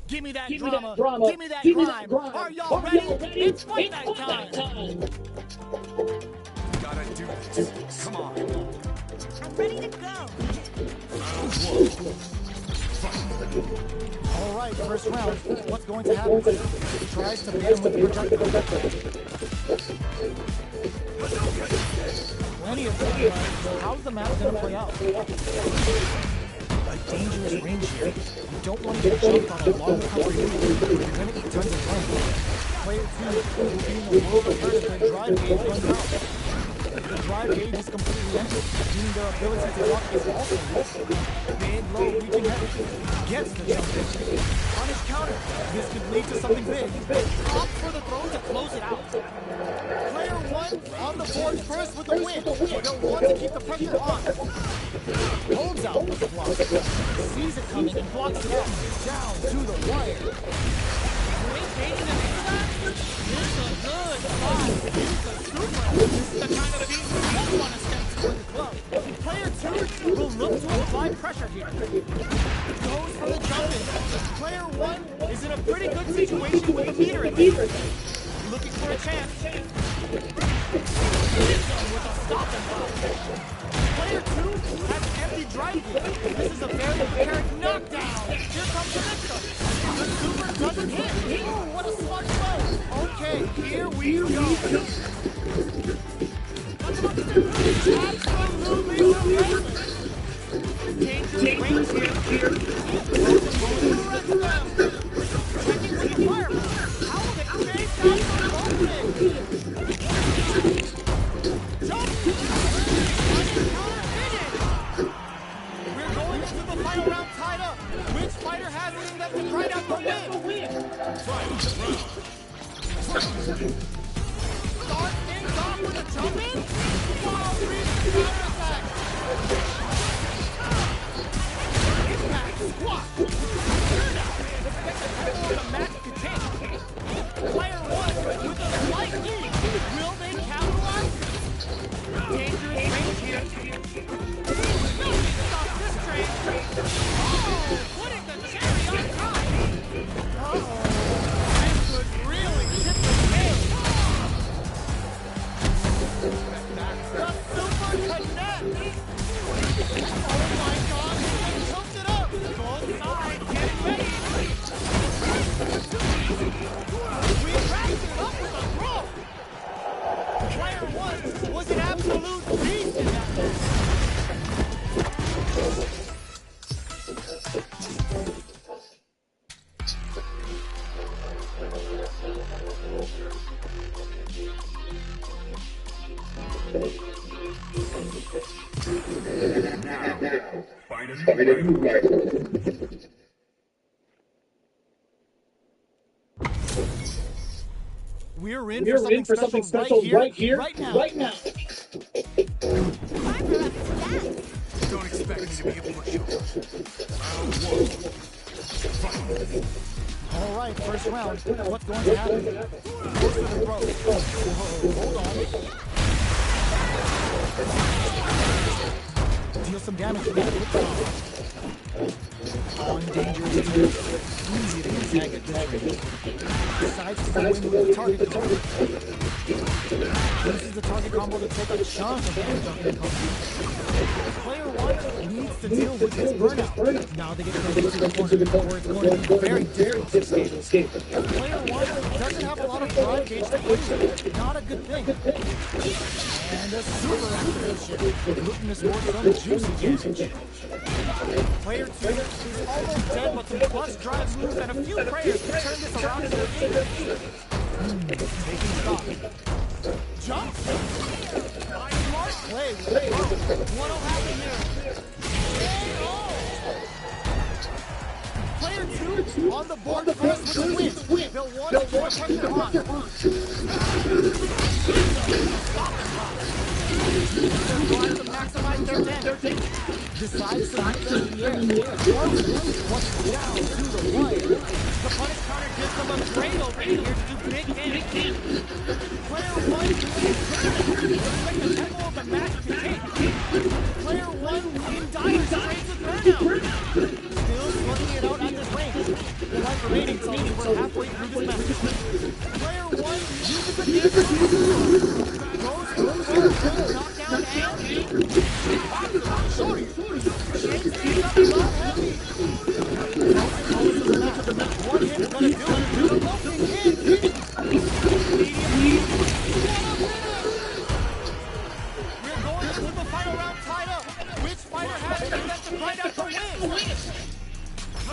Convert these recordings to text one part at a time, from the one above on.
Give me that drama. Give me that grime. Are y'all ready? It's fight night time. Gotta do this. Come on. I'm ready to go. All right, first round. What's going to happen? He tries to beat him with the projectile. Plenty of time. How's the map going to play out? A dangerous range here. You don't want to get jumped on a long recovery move. You're going to eat tons of time. Player 2 will be in the world of hurt if their drive gauge runs out. The drive gauge is completely empty, meaning their ability to block is also low. Big, low, reaching head. Gets the jump in. Punish counter. This could lead to something big. Opt for the throw to close it out. Player 1 on the board first with the win. They'll want to keep the pressure on. Holds out with the block. Sees it coming and blocks it out. Down to the wire. Great baiting him into that. This is a good spot. This is a super. This is the kind of beat you don't want to step to in the club. Player 2 will look to apply pressure here. Goes for the jump in. Player 1 is in a pretty good situation with the meter in there. Looking for a chance. Hits him with a stop and block. Player 2 has empty drive gear. This is a very apparent knockdown. Here comes the next one. The super doesn't hit. Oh, what a smart throw. Okay, here we go. Absolutely amazing. Dangerous range here. GrittyRetrovibes. Checking with the fireball. How will they chase down the opening? Jump! We're going into the final round tied up. Which fighter has it in them to grind out the win? Final round. Start things off with a jump in. Wow, reach the counter attack. Impact squat. Turn out. Expect the tempo of the match to change. Player 1 with a slight lead. Will they capitalize? Dangerous range here. Stop this train. Oh, putting the cherry on top. Uh-oh. This could really tip the scale. The super connect. Oh my God, he jumped it up. Both sides getting ready. We wrapped it up with a throw. Player 1 was an absolute beast in that match. Find a new rival. We're in for something special right here, right now. Don't expect me to be a pushover. All right, first round. What's going to happen? Goes for the throw. Whoa, hold on. Deal some damage to that. One dangerous turn. Easy to tag it. Decides to go in with the target combo. Uses the target combo to take a chunk of damage off the combo. Player 1 needs to deal with his burnout. Now they get close to the corner, where it's going to be very difficult to escape. Player 1 doesn't have a lot of drive gauge to use. Not a good thing. And a super activation. Looking to score some juicy damage. Player 2 is almost dead, but some plus drive moves and a few prayers to turn this around in their favor. Taking stock. Jump! Smart play. What'll happen here? Player 2 on the board first with the win. They'll want to put pressure on. They're trying to maximize their damage. Decides to knock them in the air. What's down to the wire. The punish counter gives them a great opening here to do big damage. Player 1 Like the tempo of the match can take. Player 1 in dire straits with burnout. Still slugging it out at this range. The life remaining tells me we're halfway through this match. Player 1 uses the game to goes for the throw. Knockdown and sorry. Shakes things up low heavy. One hit's gonna do it. The loping hit. We're going into the final round tied up. Which fighter has the best to find out to win?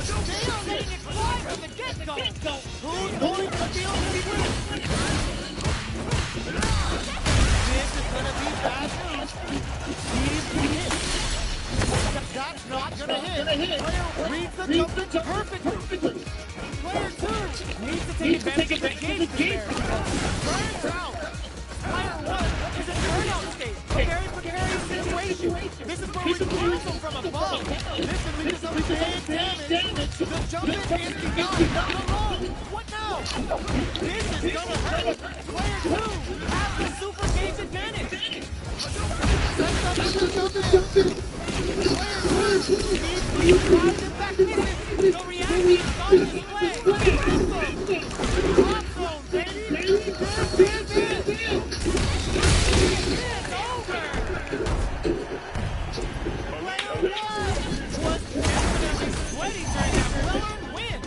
They are letting it fly from the get-go. Who's going to feel the win? This is gonna be bad news. He's hit. That's not gonna hit. Player reads the jump perfectly. Player 2 needs to take advantage of the gauge there. Burns out. Player 1 is in burnout state. A very precarious situation. This is where we cancel from above. This can lead to some big damage. The jump in is begun. Alone. What now? This is gonna hurt. Player 2 has the super gauge advantage. Sets up the jump in. Player 2 needs to drive it back in it. The reaction is on display. Drop zone, baby. This is it. It's over. Player 1 was definitely sweaty during that well-earned win.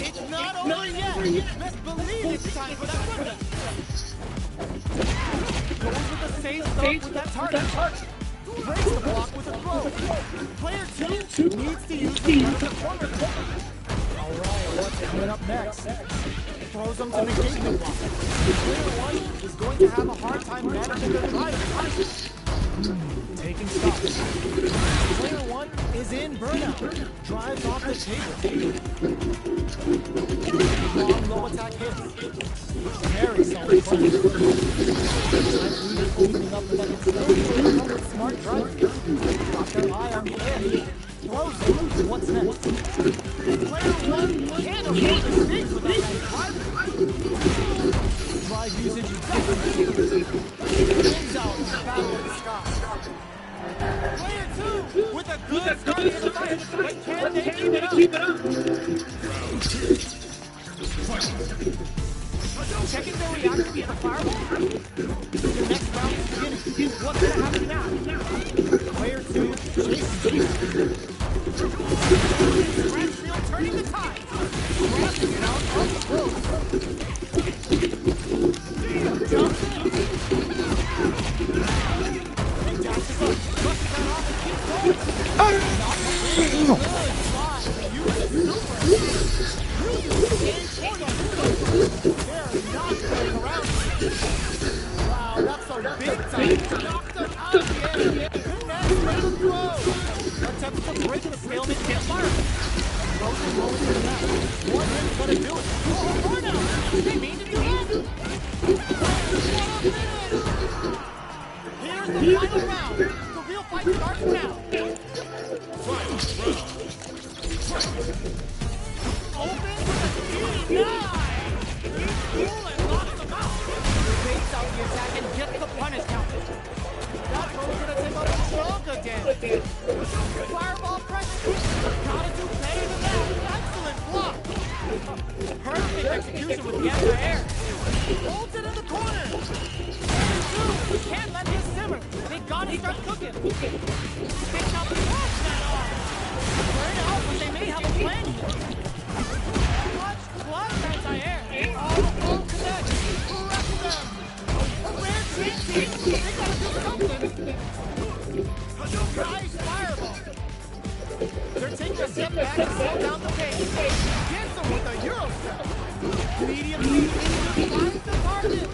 It's not over yet. Best believe it's time for that winner. Goes with the safe start with that target. Breaks the block with a throw. Player 2 needs to use the front of the corner. Alright, what's coming up next? Throws him to the engagement block. Player 1 is going to have a hard time managing the drive. Taking stops. Player 1 is in burnout. Drives off the table. Long low attack hits. Very solid punch. Opening up the bucket with smart drive. Got their eye on the edge. Throws it. What's next? Player 1 can't afford the stakes without that drive. Drive usage wins out in the battle of the sky. Player 2 with a good start to the fight, but can they keep it up? Checking their reaction to the fireball. The next round is beginning. What's going to happen now? Player 2 chases Scratch field turning the tide. Grabbing it out on the road. Jumps in. And dashes up. Busts that off and keeps going. Good fly. Use it super. They're not playing around. Wow, that's a big time. Knocked them out of the air. Next round throw. Attempts to break the stalemate can't fire. Throws it rolling to the net. One hit's gonna do it. Oh, burnout. They mean to do that. Here's the final round. The real fight starts now. Open with a speedy knife. He's cool and knocks him out. Fakes out the attack and gets the punish count. That throw's gonna take out a chunk of damage. Fireball pressure. Gotta do better than that. Excellent block. Perfect execution with the anti-air. Holds it in the corner. Two, can't let this simmer. They gotta start cooking. Takes out the flash that arm. Burn out, but they may have a plan here. Clutch anti-air. All connect. Wreck them. A rare chance here. They gotta do something. Nice fireball. They're taking a step back and slow down the pace. Gets them with a Euro step. Medium speed finds the target.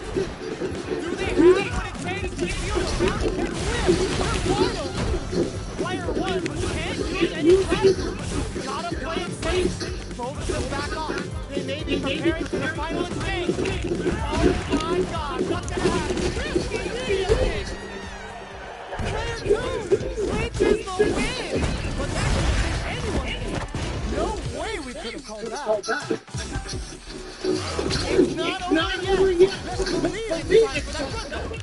Do they have what it takes to steal the round and win? They're wild. Player 1 can't use any pressure. Gotta play it safe. Throws them back on. They may be preparing for the final exchange. Oh my God, what's gonna happen? Player 2 reaches the win. But that could have been anyone. No way we could have called that. It's not over yet. Best believe it's time for that run.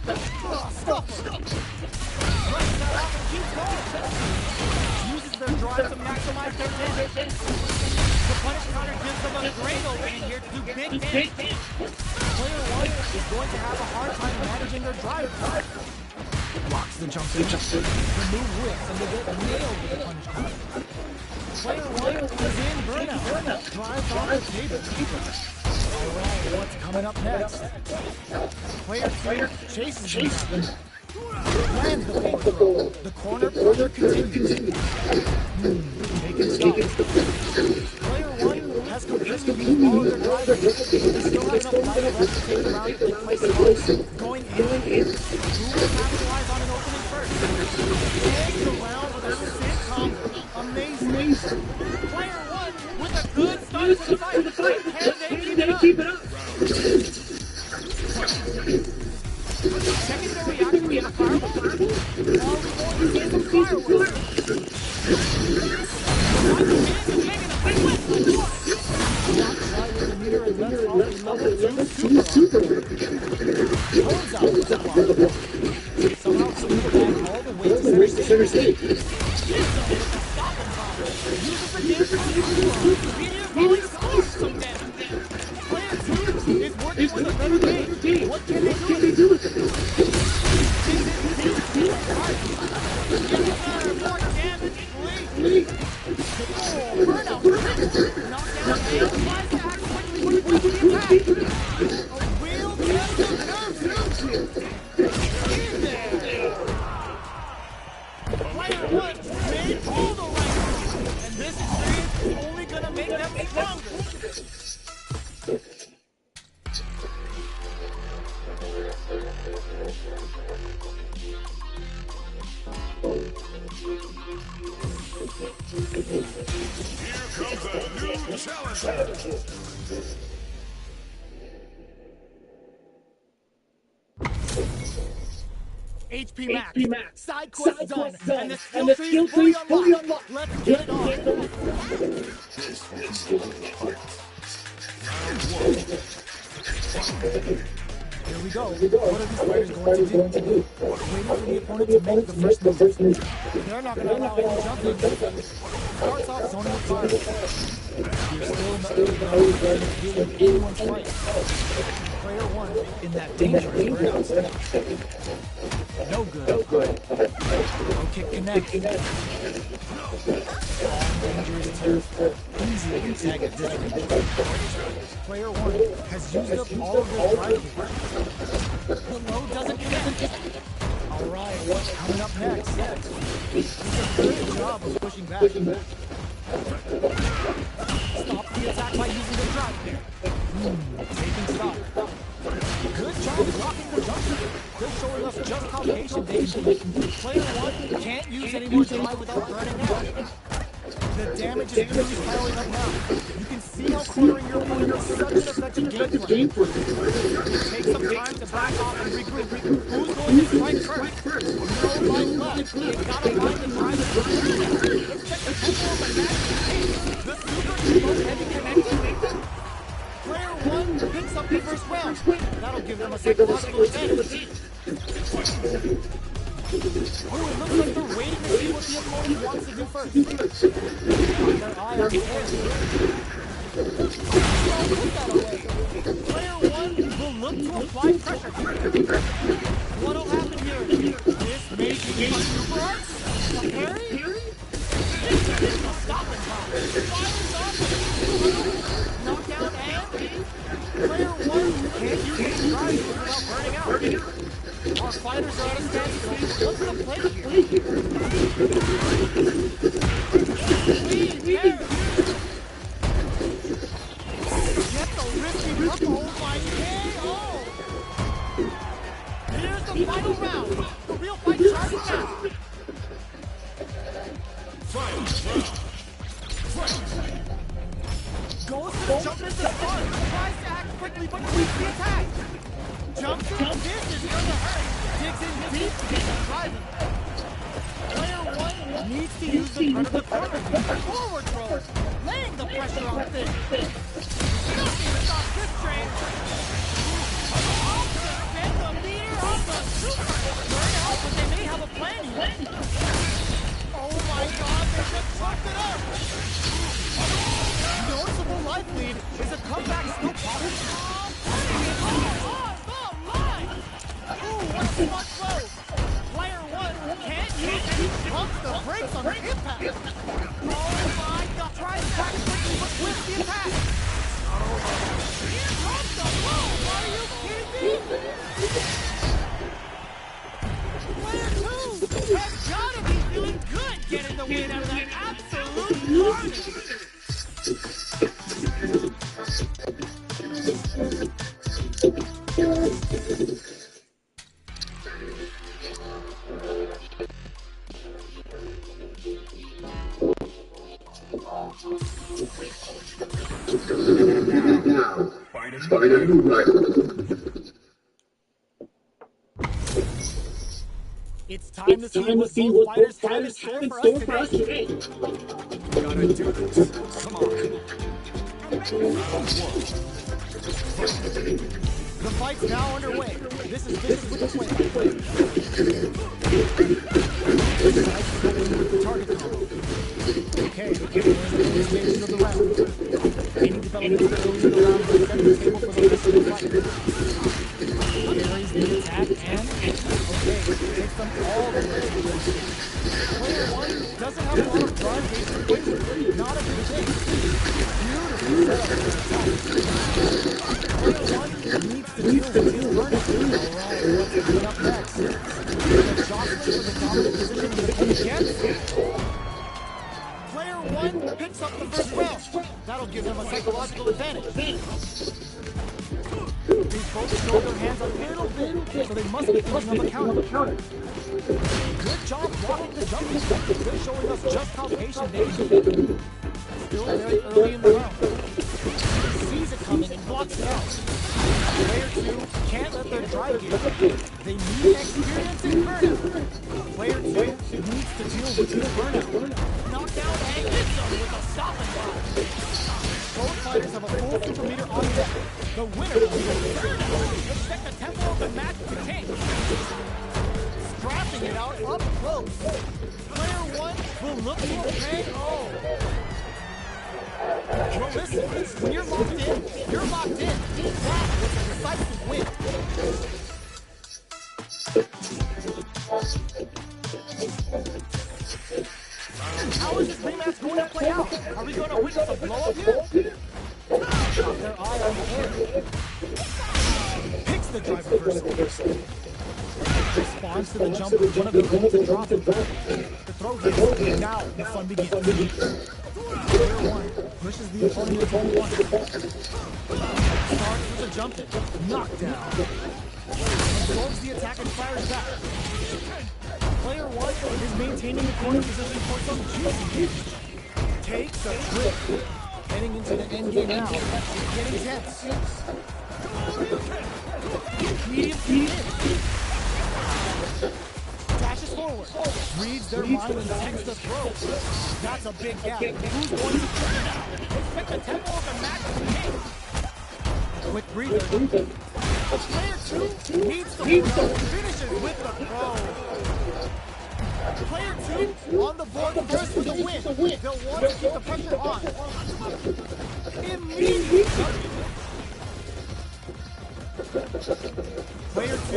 Stop him. Runs that off and keeps going. Uses their drive to maximize their damage. The punish counter gives them a great opening here to do big damage. Player 1 is going to have a hard time managing their drive. Blocks the jump in. The move whips and they get nailed with the punish counter. Player 1 is in burnout. Drives on the table. Alright, what's coming up next? Player 2 chases him down. Lands the forward throw. The corner pressure continues. Taking stop. Player 1 has completely beat all of their drivers. They still have enough light left to take the round if they place it on. Going in. Who will capitalize on an opening first? Ends the round with a sick combo. Amazing. Player 1 with a good start to the fight. Can they keep it up? Secondary action with a fireball? All we want to see some fireworks. Somehow scoop back all the way to center stage. Uses the damage on the really scores some damage. Player 2 is working with a better game. What can they do with it? More damage, please. Oh, burnout. Knockdown and applies to act quickly with the attack. A real test of nerves here. In there. Player 1 made all the right moves, and this experience is only going to make them stronger. Here comes a new challenger. HP Max. Side quest done. And the skill tree is fully unlocked. Let's get it on. Here we go. What are these fighters going to do? Waiting for the opponent to make the first move. They're not going to allow any jumping. Starts off zoning with fire. You're still in the early round, feeling anyone's fight. Player 1 in that dangerous burnout. No good. Low kick connect. Dangerous turf. Easy to tag at distance. Player 1 has used up all of their drive. The low doesn't connect. Alright, what's coming up next? He's a good job of pushing back. Stop the attack by using the drive there. Taking stock. Good job blocking the jump. They're showing us just how patient they can be. Player 1 can't use any more drive without burning out. The damage is really piling up now. You can see how cornering your opponent is such an effective game plan. Take some time to back off and regroup. Who's going to strike first? No life left. They gotta find the drive and let's check the tempo of the match. The super is most heavy connected. Player 1 picks up the first round. That'll give them a psychological advantage. Oh, it looks like they're waiting to see what the opponent wants to do first. Got their eye on the air. Player 1 will look to apply pressure here. What'll happen here? This may be a super arts? A parry? This is a stopping power. Fires off. Knockdown and player 1 can't use his drive without burning out. Our fighters are out of standstill. What's the play here? Please, here. Get the risky purple by KO. Here's the final round. The real fight starts now. Goes to the jump at the start. Tries to act quickly, but keeps the attack. Jumps in. This is gonna hurt. Digs in deep to get the driving. Player 1 needs to use the front of the corner. Forward throw. Laying the pressure on Finn. Nothing stop this train. Get the meter off the super burnout, but they may have a plan here. Oh my god, they just fucked it up. Noticeable life lead. Is a comeback still possible? Oh my! Ooh, what a smart throw. Player 1 can't use any pumps the brakes on the impact. Oh my god, tries back quickly but with the attack. Here comes the blow. Are you kidding me? Player 2 has gotta be feeling good getting the win out of that absolute carnage. Find a new rival. It's time to see what both fighters have in store for us today. Gotta do this. Come on. The fight's now underway. This is with the play. Target combo. Okay, we're in the early stages of the round. Any developments early in the round will set the table for the rest of the fight. Carries the attack and takes them all the way to the end. Player 1 doesn't have a lot of drive base to play with. Not a good thing. Beautiful setup. Player 1 needs to deal with his burnout. Alright, what's coming up next? The jostling for the dominant position the opponent gets. Player 1 picks up the first round. That'll give them a psychological advantage. These both show their hands a little bit, so they must be thinking of a counter. Good job blocking the jump. They're showing us just how patient they can be. Still very early in the round. Sees it coming and blocks it out. Player 2 can't let their drive gear. They need experience in burnout. Player 2 needs to deal with this burnout. Knockdown and hits them with a stop and block. Both fighters have a full super meter on deck. The winner will be the burnout. Expect the tempo of the match to change. Strapping it out up close. Player 1 will look to okay. Oh. Well, listen, when you're locked in, you're locked in. That was a decisive win. How is this rematch going to play out? Are we going to witness a blow-up here? Got their eye on the air. Picks the drive reversal. Responds to the jump with one of the goals and drop it. The throw hits, and now the fun begins. Player 1 pushes the opponent into one. Starts with a jump hit. Knockdown. Absorbs the attack and fires back. Player 1 is maintaining the corner position for some juicy damage. Takes a trip. Heading into the end game now. It's getting tense. Medium to mid. Dashes forward. Reads their mind and takes the throw. That's a big gap. Who's going to turn it out? Expect the tempo of the match to change. Quick breather. Player 2 needs the throw. Finishes with the throw. Player 2 on the board first with the win. They'll want to keep the pressure on. Immediately. Player 2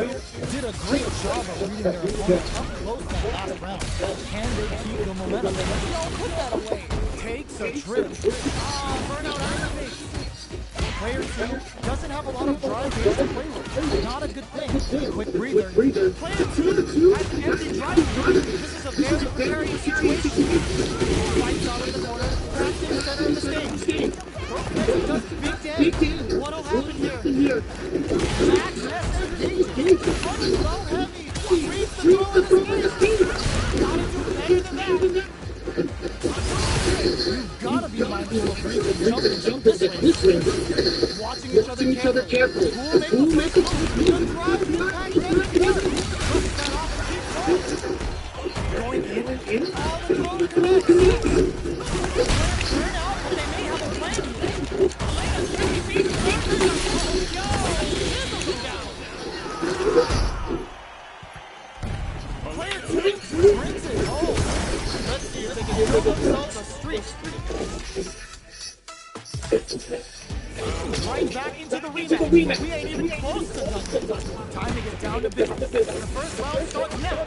did a great job of reading their opponent up close that last round. Can they keep the momentum? Don't put that away. Takes a trip. Burnout activates. Player 2 doesn't have a lot of drive base to play with. Not a good thing. Quick breather. Player 2 has an empty drive. This is a very precarious situation. Fights out of the corner. Back in the center of the stage. Player does big damage. What'll happen here? Max S engaging. Punch so heavy. Reads the throw in the stage. Gotta do better than that. You've gotta be mindful of reading jump this way. Watching each other carefully. Who will make a good drive the impact and push that off and keep going. Going in. All the throws connect. Turn out, but they may have a plan here. Elena 50 feet. back into the rematch. We ain't even close to done. Time to get down to business. The first round starts now.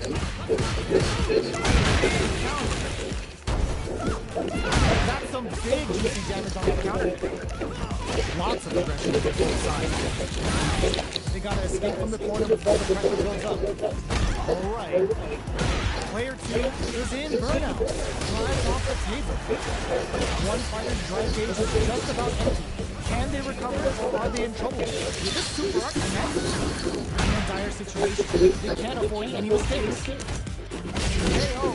That's some big juicy damage on the counter. Lots of aggression from both sides. They gotta escape from the corner before the pressure builds up. Alright. Player 2 is in burnout. Drives off the table. One fighter's drive gauge is just about empty. Can they recover or are they in trouble? With this super arc connect. In a dire situation, they can't afford any mistakes. KO.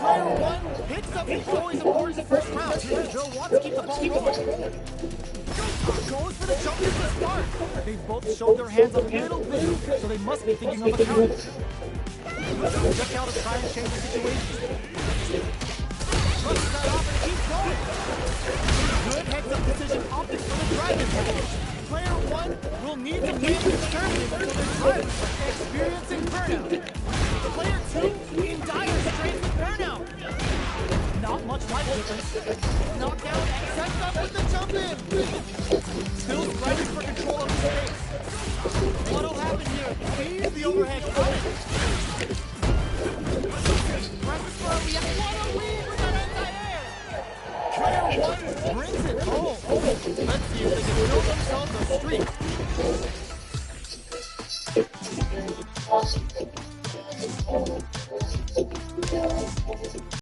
Player 1 picks up the always important first round. They'll want to keep the ball rolling. Goes for the jump at the start. They've both showed their hands a little bit, so they must be thinking of a counter. Just how to try and change the situation. Brushes that off and keeps going. Good heads-up decision opted for the dragon head. Player 1 will need to remain conservative until their time, experiencing burnout. Player 2 in dire straits with burnout. Not much life difference. Knockdown and sets up with the jump in. Still striving for control of the space. What'll happen here? Sees the overhead coming. Presses for a react. What a lead with that anti-air. Player 1 brings it home. Let's see if they can build themselves a streak.